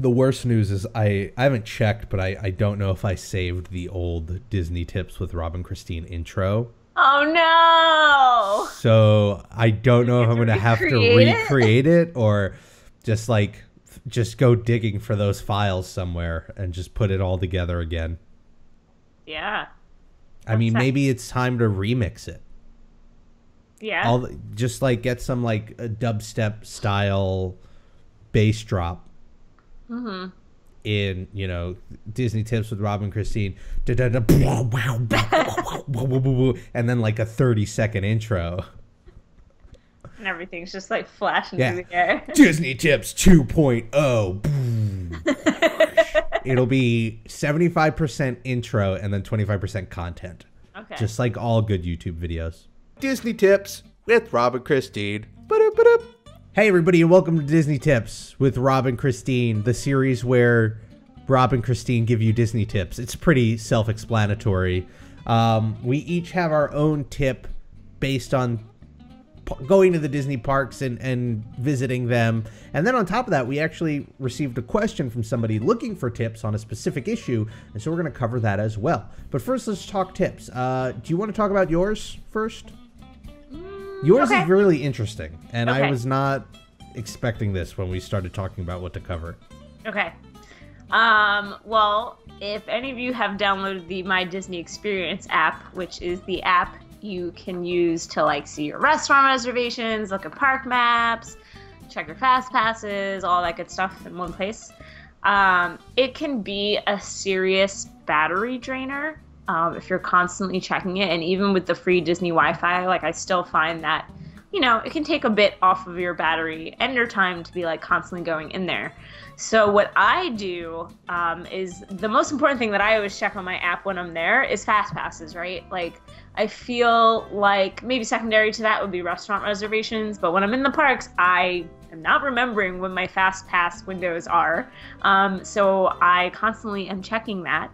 The worst news is I haven't checked, but I don't know if I saved the old Disney Tips with Rob and Christine intro. Oh no! So I don't know if I'm going to have to recreate it or just go digging for those files somewhere and just put it all together again. Yeah. I mean, maybe it's time to remix it. Yeah. Just like get some like a dubstep style bass drop. Mm-hmm. In, you know, Disney Tips with Rob and Christine, and then like a 30-second intro. And everything's just like flashing through the air. Disney Tips 2.0. It'll be 75% intro and then 25% content. Okay. Just like all good YouTube videos. Disney Tips with Rob and Christine. Ba-da-ba-da. Hey everybody, and welcome to Disney Tips with Rob and Christine, the series where Rob and Christine give you Disney tips. It's pretty self-explanatory. We each have our own tip based on going to the Disney parks and visiting them. And then on top of that, we actually received a question from somebody looking for tips on a specific issue, and so we're going to cover that as well. But first, let's talk tips. Do you want to talk about yours first? Yours is really interesting, and I was not expecting this when we started talking about what to cover. Okay. Well, if any of you have downloaded the My Disney Experience app, which is the app you can use to like see your restaurant reservations, look at park maps, check your FastPasses, all that good stuff in one place, it can be a serious battery drainer. If you're constantly checking it, and even with the free Disney Wi-Fi, like I still find that, you know, it can take a bit off of your battery and your time to be like constantly going in there. So what I do is the most important thing that I always check on my app when I'm there is FastPasses, right? Like I feel like maybe secondary to that would be restaurant reservations, but when I'm in the parks, I am not remembering when my FastPass windows are. So I constantly am checking that.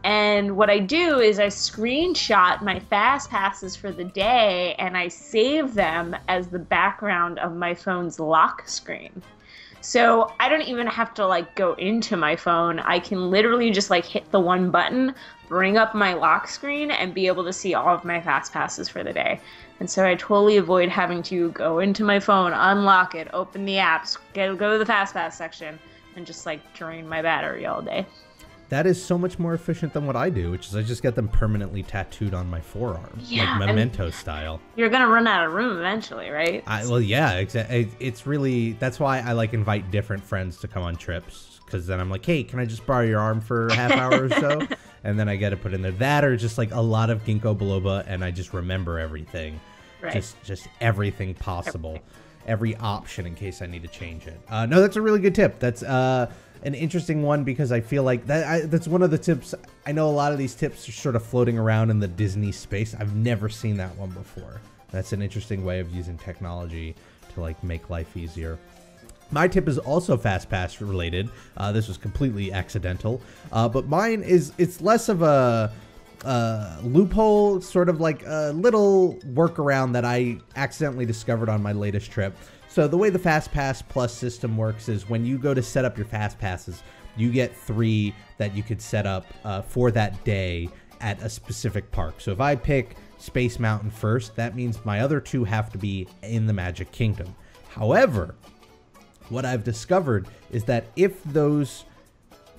And what I do is I screenshot my fast passes for the day and I save them as the background of my phone's lock screen. So I don't even have to like go into my phone. I can literally just like hit the one button, bring up my lock screen, and be able to see all of my fast passes for the day. And so I totally avoid having to go into my phone, unlock it, open the apps, go to the fast pass section, and just like drain my battery all day. That is so much more efficient than what I do, which is I just get them permanently tattooed on my forearm, like Memento style. You're going to run out of room eventually, right? Well, yeah, exactly. It's really, that's why I like invite different friends to come on trips, because then I'm like, hey, can I just borrow your arm for a half hour or so? And then I get to put in there. That or just like a lot of ginkgo biloba, and I just remember everything. Right. Just everything possible. Every option in case I need to change it. No, that's a really good tip. That's an interesting one because I feel like that's one of the tips. I know a lot of these tips are sort of floating around in the Disney space. I've never seen that one before. That's an interesting way of using technology to like make life easier. My tip is also FastPass related. This was completely accidental, but mine it's less of a loophole, sort of like a little workaround that I accidentally discovered on my latest trip. So the way the FastPass Plus system works is when you go to set up your FastPasses, you get 3 that you could set up for that day at a specific park. So if I pick Space Mountain first, that means my other 2 have to be in the Magic Kingdom. However, what I've discovered is that if those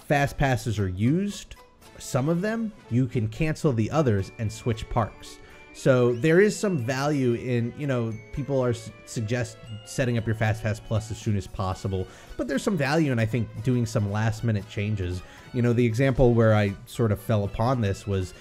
FastPasses are used, some of them, you can cancel the others and switch parks. So there is some value in, you know, people are suggest setting up your FastPass Plus as soon as possible, but there's some value in, I think, doing some last minute changes. You know, the example where I sort of fell upon this was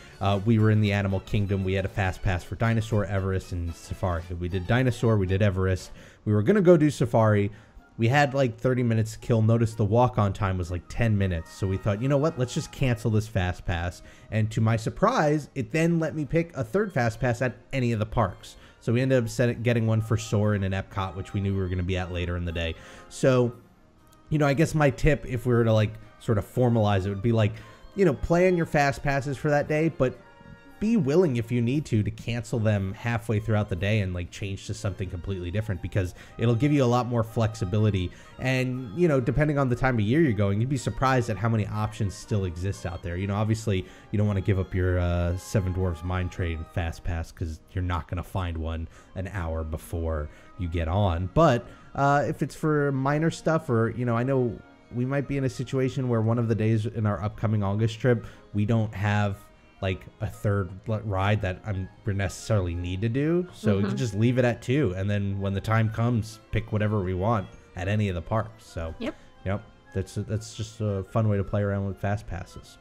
we were in the Animal Kingdom. We had a FastPass for Dinosaur, Everest, and Safari. We did Dinosaur, we did Everest. We were going to go do Safari. We had like 30 minutes to kill. Notice the walk-on time was like 10 minutes. So we thought, you know what? Let's just cancel this FastPass. And to my surprise, it then let me pick a third FastPass at any of the parks. So we ended up getting one for Soarin' and Epcot, which we knew we were going to be at later in the day. So, you know, I guess my tip, if we were to like sort of formalize it, would be like, you know, plan your FastPasses for that day, but be willing, if you need to cancel them halfway throughout the day and like change to something completely different, because it'll give you a lot more flexibility. And, you know, depending on the time of year you're going, you'd be surprised at how many options still exist out there. You know, obviously you don't want to give up your Seven Dwarfs Mine Train FastPass, because you're not going to find one an hour before you get on. But if it's for minor stuff, or, you know, I know we might be in a situation where one of the days in our upcoming August trip, we don't have like a third ride that we necessarily need to do. So we can just leave it at 2. And then when the time comes, pick whatever we want at any of the parks. So, yep. That's just a fun way to play around with fast passes.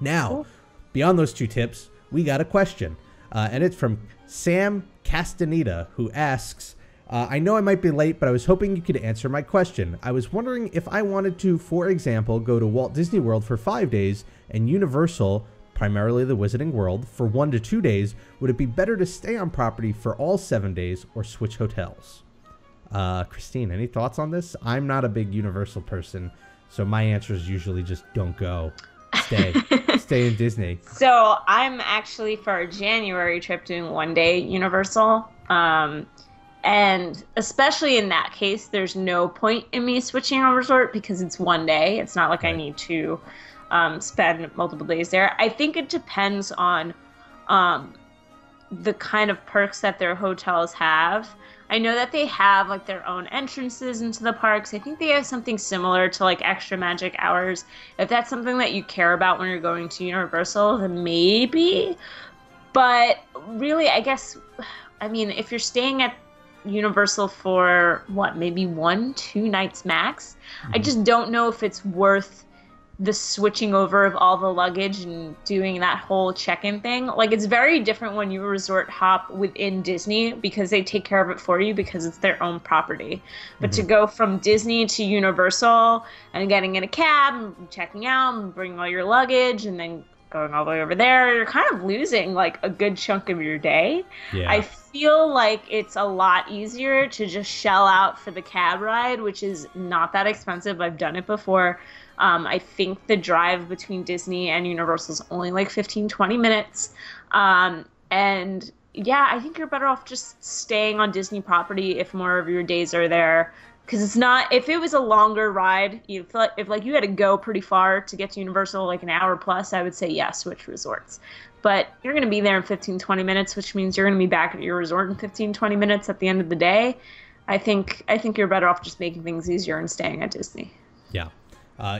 Now, beyond those 2 tips, we got a question. And it's from Sam Castaneda, who asks, I know I might be late, but I was hoping you could answer my question. I was wondering if I wanted to, for example, go to Walt Disney World for 5 days and Universal, primarily the Wizarding World, for 1 to 2 days, would it be better to stay on property for all 7 days or switch hotels? Christine, any thoughts on this? I'm not a big Universal person, so my answer is usually just don't go. Stay. Stay in Disney. So I'm actually, for our January trip, doing 1 day Universal. And especially in that case, there's no point in me switching a resort because it's 1 day. It's not like I need to spend multiple days there. I think it depends on the kind of perks that their hotels have. I know that they have like their own entrances into the parks. I think they have something similar to like extra magic hours. If that's something that you care about when you're going to Universal, then maybe. But really, I guess, I mean, if you're staying at Universal for what, maybe 1-2 nights max, I just don't know if it's worth the switching over of all the luggage and doing that whole check-in thing. Like, it's very different when you resort hop within Disney because they take care of it for you because it's their own property. But to go from Disney to Universal and getting in a cab and checking out and bringing all your luggage and then going all the way over there, you're kind of losing like a good chunk of your day. Yeah. I feel like it's a lot easier to just shell out for the cab ride, which is not that expensive. I've done it before. I think the drive between Disney and Universal is only like 15-20 minutes. And yeah, I think you're better off just staying on Disney property if more of your days are there. Because it's not, if it was a longer ride, you feel like, if like you had to go pretty far to get to Universal, like an hour plus, I would say yes, switch resorts. But you're going to be there in 15-20 minutes, which means you're going to be back at your resort in 15-20 minutes at the end of the day. I think you're better off just making things easier and staying at Disney. Yeah.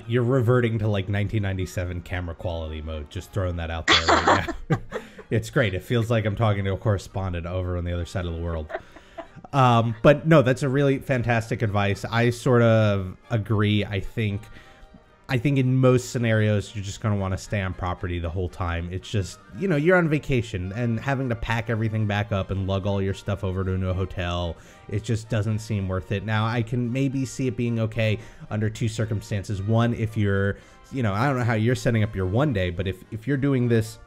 You're reverting to like 1997 camera quality mode. Just throwing that out there right now. It's great. It feels like I'm talking to a correspondent over on the other side of the world. But no, that's a really fantastic advice. I sort of agree. I think in most scenarios, you're just going to want to stay on property the whole time. It's just, you know, you're on vacation and having to pack everything back up and lug all your stuff over to a new hotel, it just doesn't seem worth it. Now, I can maybe see it being okay under 2 circumstances. One, if you're, you know, I don't know how you're setting up your 1 day, but if you're doing this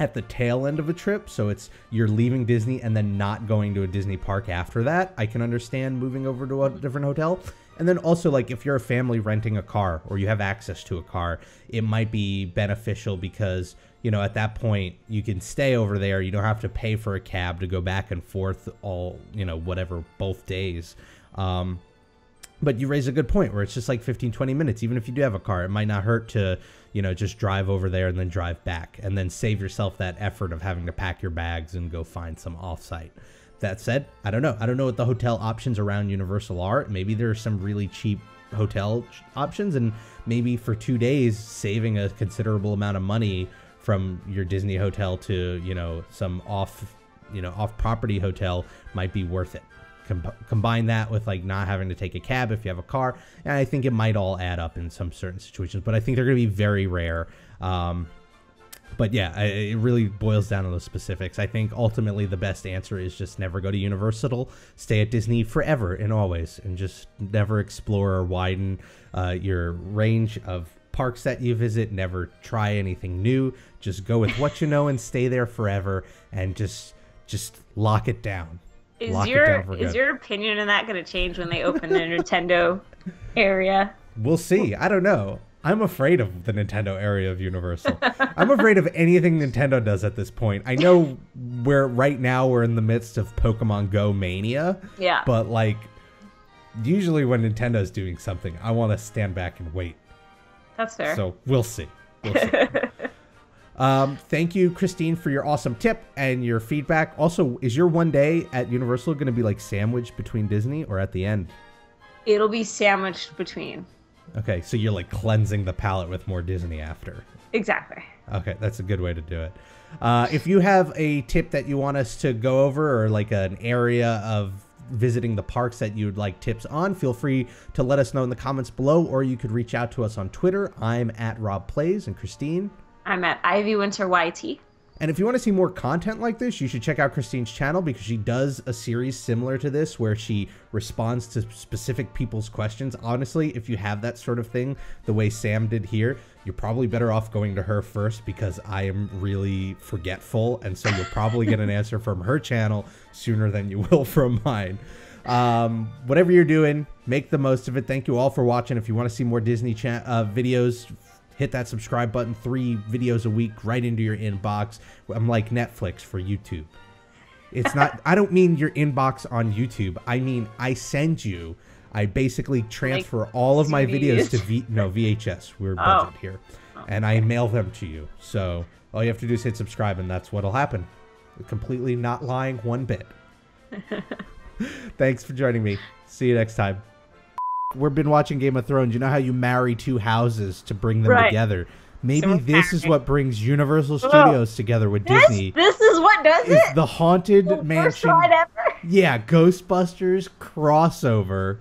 at the tail end of a trip, so it's you're leaving Disney and then not going to a Disney park after that, I can understand moving over to a different hotel. And then also, like, if you're a family renting a car or you have access to a car, it might be beneficial because, you know, at that point you can stay over there. You don't have to pay for a cab to go back and forth all, you know, whatever, both days. But you raise a good point where it's just like 15-20 minutes. Even if you do have a car, it might not hurt to, you know, just drive over there and then drive back and then save yourself that effort of having to pack your bags and go find some offsite. That said, I don't know. I don't know what the hotel options around Universal are. Maybe there are some really cheap hotel options, and maybe for 2 days, saving a considerable amount of money from your Disney hotel to, you know, some off-property hotel might be worth it. Combine that with like not having to take a cab if you have a car, and I think it might all add up in some certain situations, but I think they're going to be very rare. But yeah, it really boils down to the specifics. I think ultimately the best answer is just never go to Universal, stay at Disney forever and always, and just never explore or widen your range of parks that you visit. Never try anything new. Just go with what you know and stay there forever, and just lock it down. Is your opinion on that going to change when they open the Nintendo area? We'll see. I don't know. I'm afraid of the Nintendo area of Universal. I'm afraid of anything Nintendo does at this point. I know right now we're in the midst of Pokemon Go mania. Yeah. But like, usually when Nintendo's doing something, I want to stand back and wait. That's fair. So we'll see. We'll see. Thank you, Christine, for your awesome tip and your feedback. Also, is your one day at Universal going to be like sandwiched between Disney or at the end? It'll be sandwiched between. Okay, so you're like cleansing the palate with more Disney after. Exactly. Okay, that's a good way to do it. If you have a tip that you want us to go over or like an area of visiting the parks that you'd like tips on, feel free to let us know in the comments below, or you could reach out to us on Twitter. I'm at Rob Plays, and Christine? I'm at Ivy Winter YT. And if you want to see more content like this, you should check out Christine's channel because she does a series similar to this where she responds to specific people's questions. Honestly, if you have that sort of thing, the way Sam did here, you're probably better off going to her first because I am really forgetful. And so you'll probably get an answer from her channel sooner than you will from mine. Whatever you're doing, make the most of it. Thank you all for watching. If you want to see more Disney videos, hit that subscribe button. 3 videos a week right into your inbox. I'm like Netflix for YouTube. It's not, I don't mean your inbox on YouTube. I mean, I basically transfer all of my videos to VHS. We're budget here. And I mail them to you. So all you have to do is hit subscribe and that's what'll happen. Completely not lying one bit. Thanks for joining me. See you next time. We've been watching Game of Thrones. You know how you marry 2 houses to bring them together? Maybe this is what brings Universal Studios together with Disney. This is what does it? The Haunted Mansion. First ride ever? Yeah, Ghostbusters crossover.